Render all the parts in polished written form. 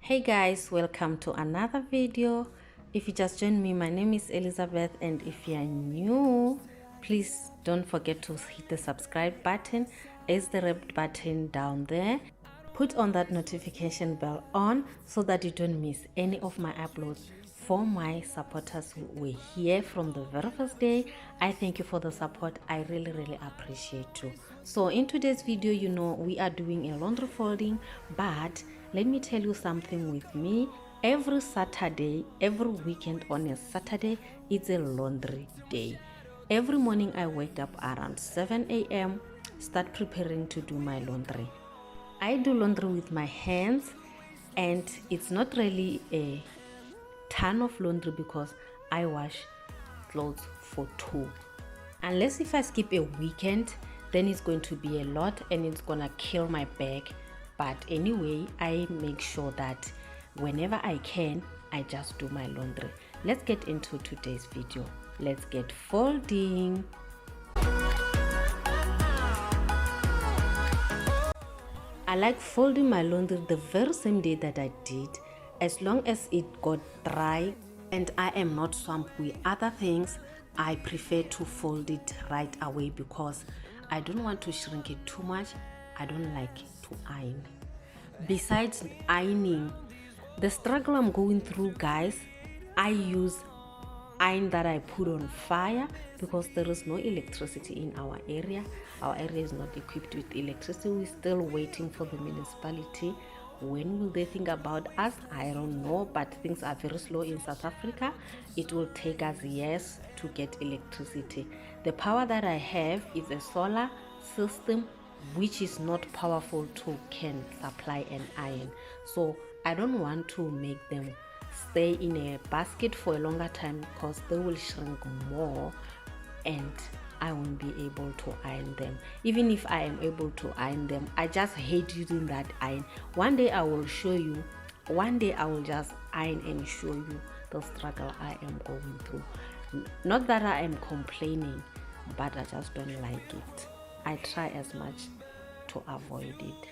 Hey guys, welcome to another video. If you just joined me, my name is Elizabeth, and if you are new, please don't forget to hit the subscribe button. Is the red button down there. Put on that notification bell on so that you don't miss any of my uploads. For my supporters who were here from the very first day, I thank you for the support. I really appreciate you. So in today's video, we are doing a laundry folding, but let me tell you something with me. Every Saturday, every weekend on a Saturday, it's a laundry day. Every morning I wake up around 7 a.m, start preparing to do my laundry. I do laundry with my hands, and it's not really a ton of laundry because I wash clothes for two. Unless if I skip a weekend, then it's going to be a lot and it's gonna kill my bag. But anyway, I make sure that whenever I can, I just do my laundry. Let's get into today's video. Let's get folding. I like folding my laundry the very same day that I did, as long as it got dry and I am not swamped with other things. I prefer to fold it right away because I don't want to shrink it too much. I don't like to iron. Besides ironing, the struggle I'm going through, guys, I use iron that I put on fire because there is no electricity in our area. Our area is not equipped with electricity. We're still waiting for the municipality. When will they think about us? I don't know, but things are very slow in South Africa. It will take us years to get electricity. The power that I have is a solar system, which is not powerful to can supply an iron. So I don't want to make them stay in a basket for a longer time because they will shrink more and I won't be able to iron them. Even if I am able to iron them, I just hate using that iron. One day I will show you. One day I will just iron and show you the struggle I am going through. Not that I am complaining, but I just don't like it. I try as much to avoid it.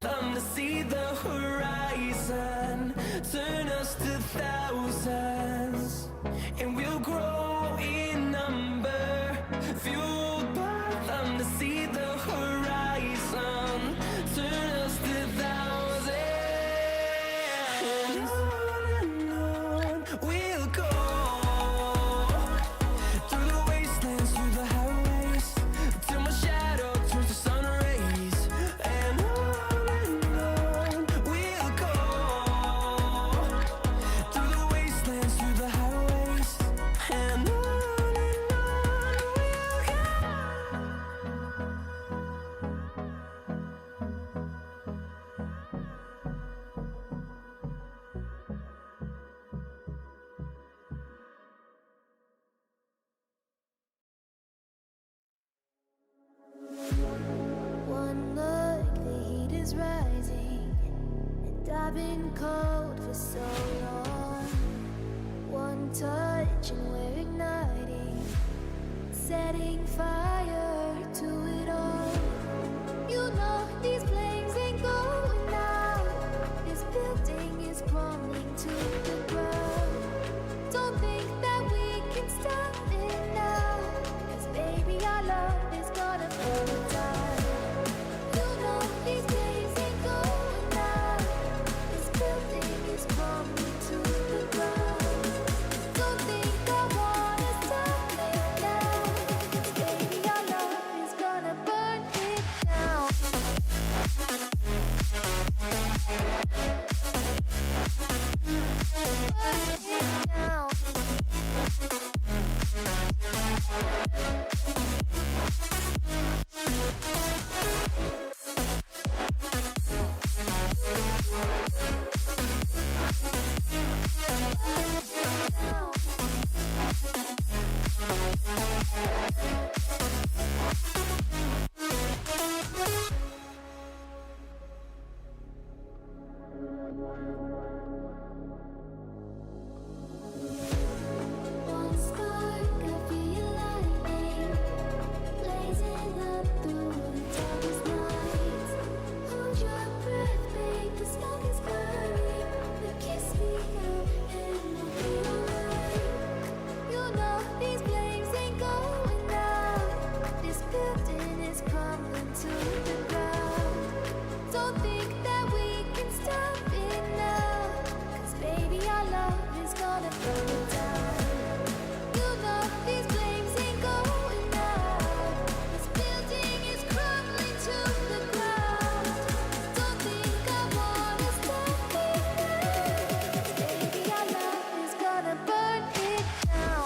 To see the horizon, turn us to thousands, and we'll grow in number, fueled by them. To see the horizon, turn us to thousands, and on we'll go, through the wastelands, through the highways, till my shadow turns to sun rays, and on we'll go, through the wastelands, through the highways, and on One look, the heat is rising, and I've been cold for so long. One touch and we're igniting, setting fire to it all. You know these flames ain't going out. This building is crumbling to the ground. Don't think that we can stop it now, 'cause baby our love is gonna burn down. You know these flames ain't going out. This building is crumbling to the ground. Don't think I wanna stop it now, 'cause baby our love is crumbling to the ground. Don't think that we can stop it now, 'cause baby our love is gonna burn it down. You know these flames ain't going out. This building is crumbling to the ground. Don't think I wanna stop it now, 'cause baby our love is gonna burn it down.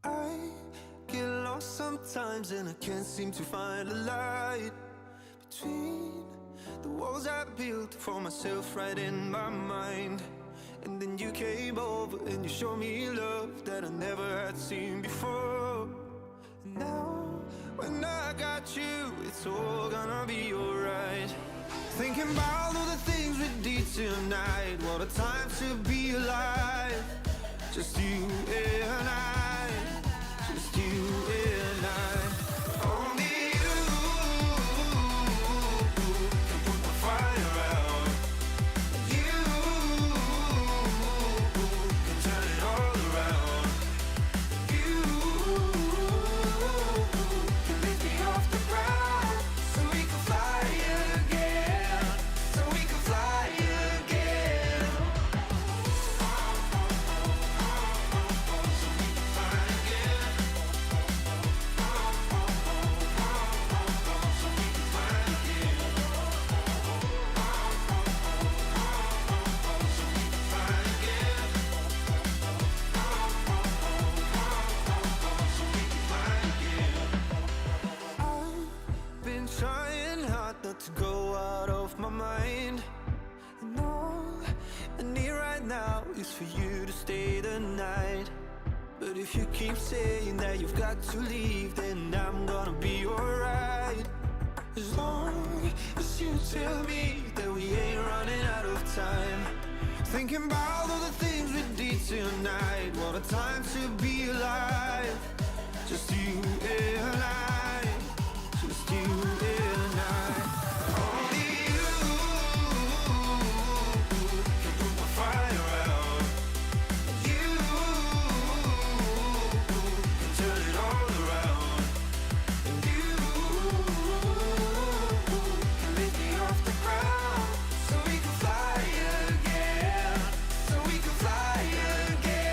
I get lost sometimes and I can't seem to find a light between the walls I built for myself right in my mind. And then you came over and you showed me love that I never had seen before. And now when I got you, it's all gonna be alright. Thinking about all the things we did tonight, what a time to be alive. Just you and I, just you and I. Only you can put the fire out. You can turn it all around. You can lift me off the ground, so we can fly again, so we can fly again. Been trying hard not to go out of my mind. And all I need right now is for you to stay the night. But if you keep saying that you've got to leave, then I'm gonna be alright. As long as you tell me that we ain't running out of time. Thinking about all the things we did tonight, what a time to be alive. Just you and I, just you and I. Only you can put my fire out. You can turn it all around. And you can lift me off the ground, so we can fly again, so we can fly again.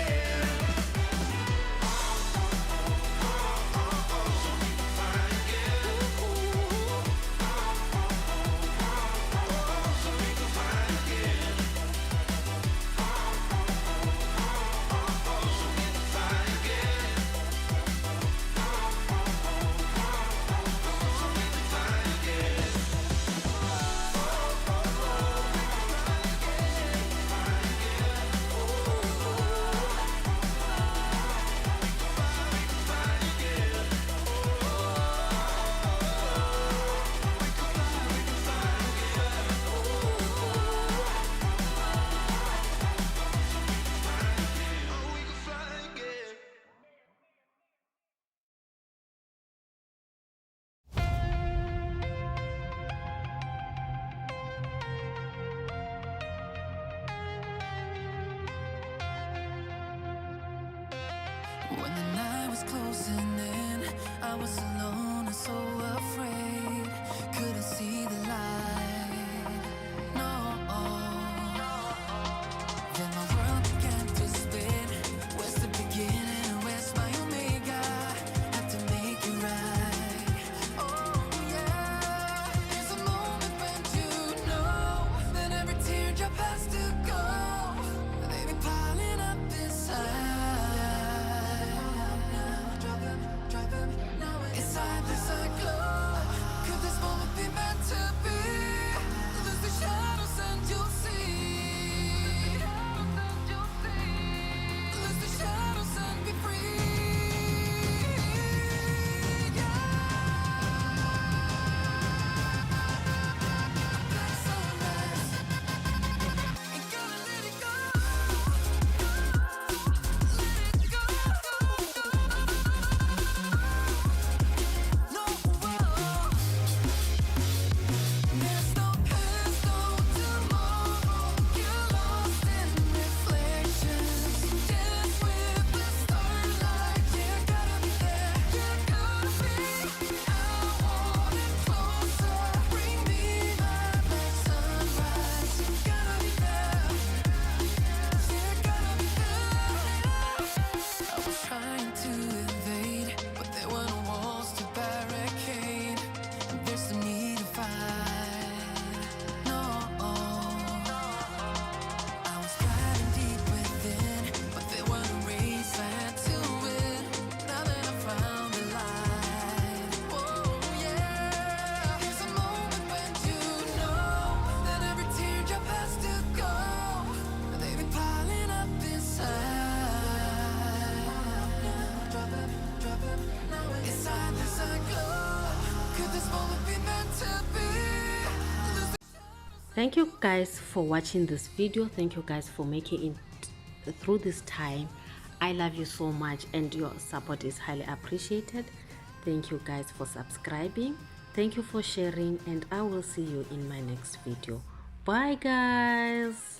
When the night was closing in, I was alone and so afraid. Couldn't see the light, no. Then my world began to spin. Where's the beginning and where's my omega? Had to make it right. Oh yeah, there's a moment when you know that every teardrop has to go. They've been piling up inside. Inside this cyclone. Thank you guys for watching this video. Thank you guys for making it through this time. I love you so much and your support is highly appreciated. Thank you guys for subscribing. Thank you for sharing, and I will see you in my next video. Bye guys.